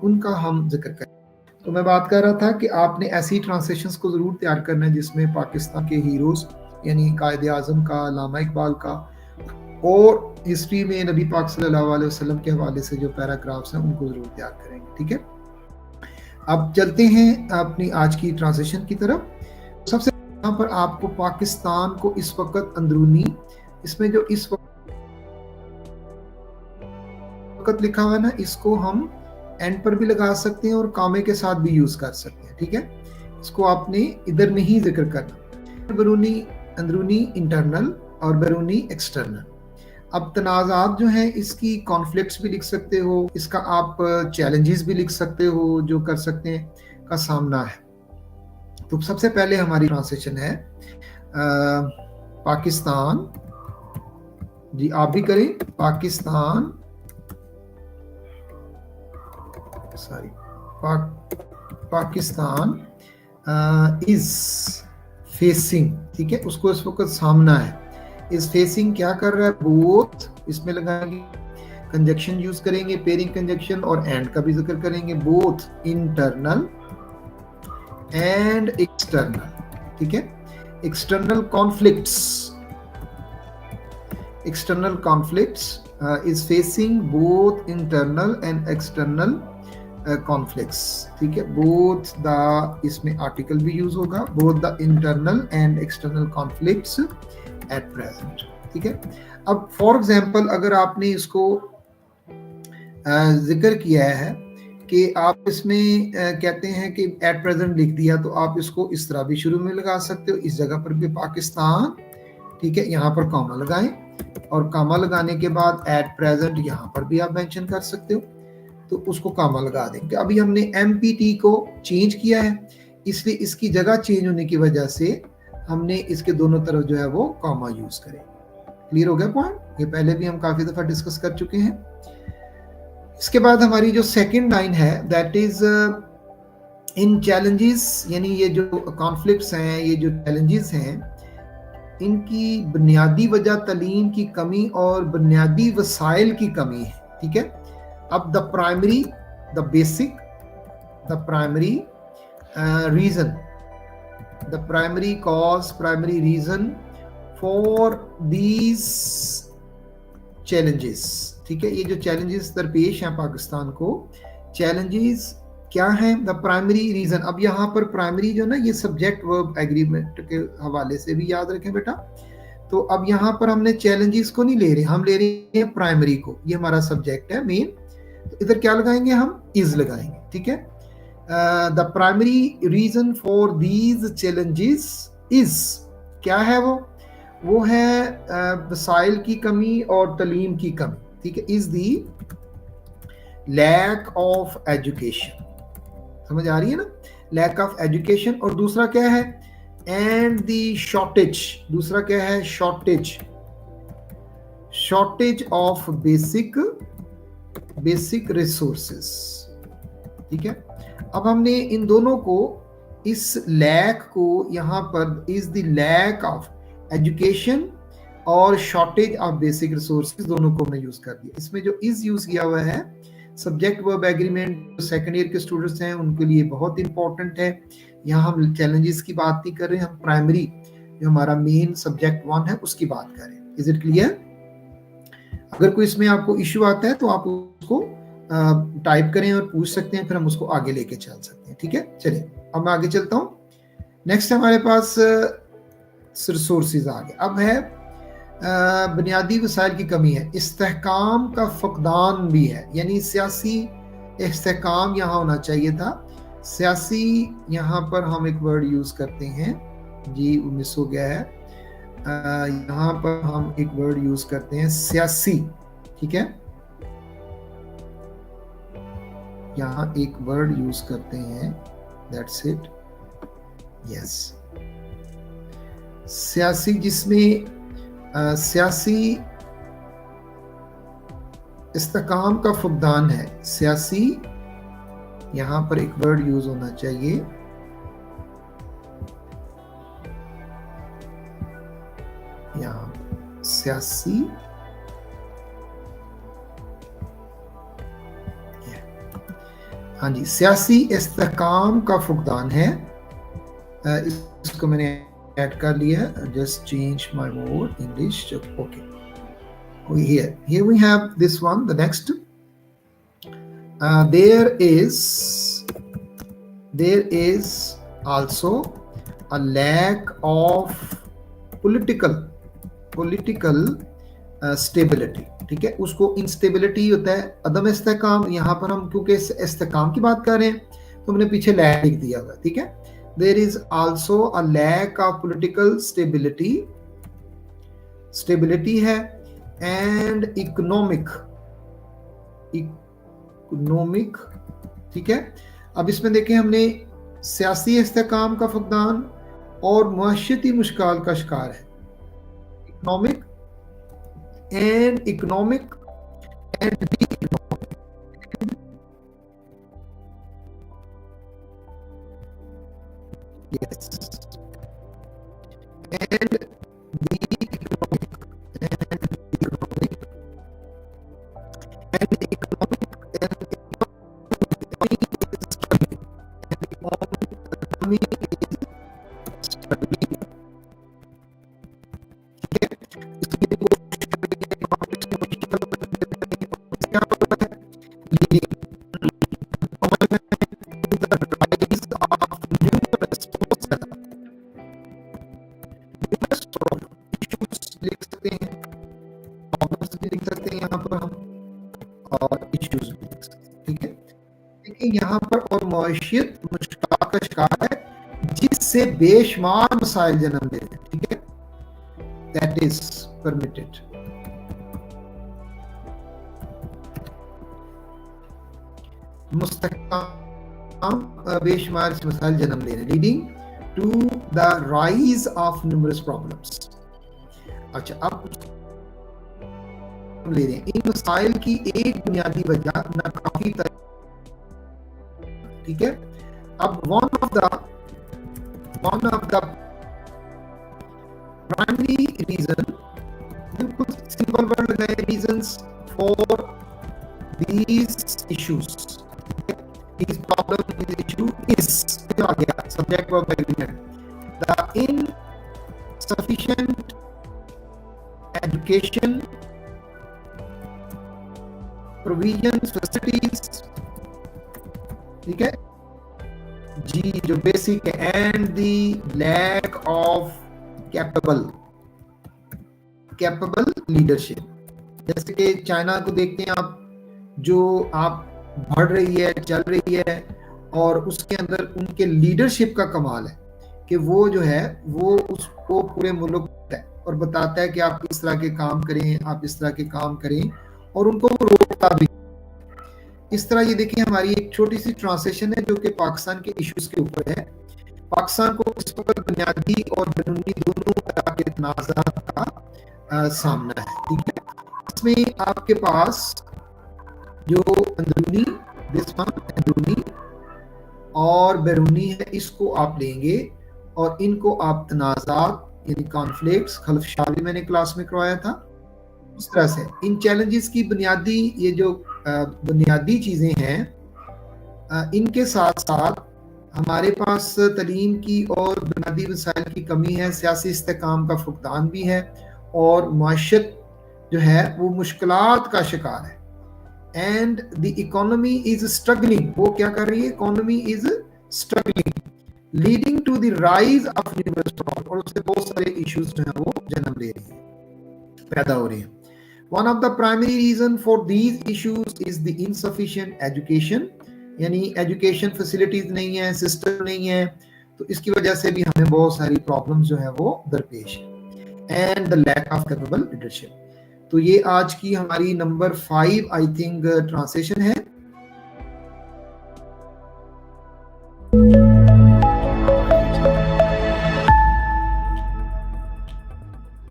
उनका हम जिक्र करें। तो मैं बात कर रहा था कि आपने ऐसी ट्रांसलेशंस को ज़रूर तैयार करना है जिसमें पाकिस्तान के हीरोज़ यानी कायद आज़म का, अल्लामा इकबाल का और हिस्ट्री में नबी पाक सल्लल्लाहु अलैहि वसल्लम के हवाले से जो पैराग्राफ्स हैं उनको ज़रूर तैयार करेंगे। ठीक है, अब चलते हैं अपनी आज की ट्रांसलेशन की तरफ। सबसे यहाँ पर आपको पाकिस्तान को इस वक्त अंदरूनी, इसमें जो इस वक्त लिखा हुआ है ना, इसको हम एंड पर भी लगा सकते हैं और कामे के साथ भी यूज कर सकते हैं। ठीक है, इसको आपने इधर नहीं जिक्र करना। बैरूनी अंदरूनी इंटरनल और बैरूनी एक्सटर्नल। अब तनाज़ात जो हैं इसकी कॉन्फ्लिक्ट्स भी लिख सकते हो, इसका आप चैलेंजेस भी लिख सकते हो जो कर सकते हैं का सामना है। तो सबसे पहले हमारी ट्रांसलेशन है पाकिस्तान, जी आप भी करें, Pakistan sorry Pakistan is facing, ठीक है, उसको इस वक्त सामना है। इज फेसिंग क्या कर रहा है, बोथ, इसमें लगाएंगे कंजक्शन यूज करेंगे, पेयरिंग कंजक्शन, और एंड का भी जिक्र करेंगे, बोथ इंटरनल एंड एक्सटर्नल। ठीक है, external conflicts, external conflicts is facing both internal and external conflicts. ठीक है, बोथ द, इसमें आर्टिकल भी यूज होगा, both the internal and external conflicts at present. ठीक है, अब फॉर एग्जांपल अगर आपने इसको जिक्र किया है कि आप इसमें कहते हैं कि एट प्रेजेंट लिख दिया, तो आप इसको इस तरह भी शुरू में लगा सकते हो, इस जगह पर भी पाकिस्तान, ठीक है, यहाँ पर कॉमा लगाएं और कॉमा लगाने के बाद एट प्रेजेंट यहाँ पर भी आप मेंशन कर सकते हो, तो उसको कॉमा लगा देंगे। अभी हमने एमपीटी को चेंज किया है, इसलिए इसकी जगह चेंज होने की वजह से हमने इसके दोनों तरफ जो है वो कॉमा यूज करेंगे। क्लियर हो गया पॉइंट? ये पहले भी हम काफी दफा डिस्कस कर चुके हैं। इसके बाद हमारी जो सेकंड लाइन है दैट इज इन चैलेंजेस, यानी ये जो कॉन्फ्लिक्ट्स हैं, ये जो चैलेंजेस हैं, इनकी बुनियादी वजह तालीम की कमी और बुनियादी वसाइल की कमी है। ठीक है, अब the primary, the basic, the primary reason, the primary cause, primary reason for these challenges. ठीक है, ये जो चैलेंजेस दरपेश हैं पाकिस्तान को, चैलेंजेस क्या हैं, द प्राइमरी रीजन। अब यहाँ पर प्राइमरी जो ना, ये सब्जेक्ट वर्ब एग्रीमेंट के हवाले से भी याद रखें बेटा। तो अब यहाँ पर हमने चैलेंजेस को नहीं ले रहे, हम ले रहे हैं प्राइमरी को, ये हमारा सब्जेक्ट है मेन, तो इधर क्या लगाएंगे हम, इज लगाएंगे। ठीक है, the primary reason for these challenges is, क्या है वो है वसाइल की कमी और तालीम की कमी। ठीक है, is the lack of education, समझ आ रही है ना, लैक ऑफ एजुकेशन। और दूसरा क्या है, एंड दी शॉर्टेज, दूसरा क्या है, shortage, shortage of basic resources. ठीक है, अब हमने इन दोनों को, इस लैक को यहाँ पर is the lack of education और शॉर्टेज ऑफ बेसिक रिसोर्सेज, दोनों को हमने यूज कर दिया। इसमें जो इज यूज किया हुआ है, subject verb agreement, second year के स्टूडेंट्स हैं उनके लिए बहुत इंपॉर्टेंट है। यहाँ हम चैलेंजेस की बात नहीं कर रहे, हम प्राइमरी जो हमारा मेन सब्जेक्ट 1 है उसकी बात कर रहे हैं। Is it clear? अगर कोई इसमें आपको इश्यू आता है तो आप उसको टाइप करें और पूछ सकते हैं, फिर हम उसको आगे लेके चल सकते हैं। ठीक है, चलिए अब मैं आगे चलता हूँ। नेक्स्ट हमारे पास रिसोर्सेज आ गए। अब है बुनियादी वसाइल की कमी है, इस्तेहकाम का फकदान भी है, यानी सियासी इस्तेहकाम यहाँ होना चाहिए था। सियासी, यहाँ पर हम एक वर्ड यूज करते हैं, जी मिस हो गया है, यहाँ पर हम एक वर्ड यूज करते हैं सियासी। ठीक है, यहाँ एक वर्ड यूज करते हैं, दैट्स इट, यस, सियासी, जिसमें सियासी इस्तेहकाम का फुकदान है। सियासी, यहाँ पर एक वर्ड यूज होना चाहिए, यहाँ सियासी, हाँ जी, सियासी इस्तेहकाम का फुकदान है। इसको मैंने ऐड कर लिया, just change my mode English, okay. Here we have this one, the next. There is also a lack of political stability. ठीक है, उसको इंस्टेबिलिटी होता है, अदम इस्तेहकाम। यहाँ पर हम क्योंकि इस्तेहकाम की बात कर रहे हैं तो हमने पीछे लैक लिख दिया हुआ। ठीक है, there is also a lack of political stability है, एंड इकोनॉमिक। ठीक है, अब इसमें देखें, हमने सियासी इस्तेहकाम का फुकदान और मुआशरती मुश्किल का शिकार है। Economic and economic and the yes and the economic and economic economy is struggling। यहाँ पर और मईशत मुश्किल का शिकार है, जिससे बेशुमार मसाइल जन्म लेते हैं। ठीक है, दैट इज परमिटेड। मुस्तहकाम बेशुमार मसाइल जन्म ले रहे हैं, leading to the rise of numerous problems. अच्छा, अब ले रहे हैं इन मसाइल की एक बुनियादी वजह नाकाफी। ठीक है, अब one of the primary reason, बिल्कुल सिंपल वर्ड लगाए, reasons for these issues, these problem, this issue is subject verb agreement, the insufficient education, provisions, facilities। ठीक है जी, जो बेसिक है, and the lack of capable leadership. जैसे कि China को देखते हैं आप, जो आप बढ़ रही है, चल रही है, और उसके अंदर उनके लीडरशिप का कमाल है कि वो जो है वो उसको पूरे मुल्क है और बताता है कि आप इस तरह के काम करें, आप इस तरह के काम करें, और उनको रोकता भी। इस तरह ये देखिए, हमारी एक छोटी सी ट्रांसलेशन है जो कि पाकिस्तान के इश्यूज के ऊपर है। पाकिस्तान को इस वक्त बुनियादी और बैरूनी दोनों तरह के तनाज़ात का सामना है। ठीक है, इसमें आपके पास जो अंदरूनी और बैरूनी है, इसको आप लेंगे और इनको आप तनाज़ात यानी कॉन्फ्लिक्ट्स, खलफशार भी मैंने क्लास में करवाया था, उस तरह से इन चैलेंजेस की बुनियादी, ये जो बुनियादी चीज़ें हैं, इनके साथ साथ हमारे पास तालीम की और बुनियादी वसाइल की कमी है, सियासी इस्तेहकाम का फुकदान भी है, और माशत जो है वो मुश्किलात का शिकार है। And the economy is struggling, वो क्या कर रही है, economy is struggling, leading to the rise of numerous problem, और उससे बहुत सारे इश्यूज जो है वो जन्म ले रही है, पैदा हो रही है। One of the primary reason for these issues is the insufficient education, यानी एजुकेशन फैसिलिटीज नहीं है, सिस्टम नहीं है, तो इसकी वजह से भी हमें बहुत सारी प्रॉब्लम्स जो है वो दरपेश है। And the lack of capable leadership. तो ये आज की हमारी नंबर 5 आई थिंक ट्रांसलेशन है।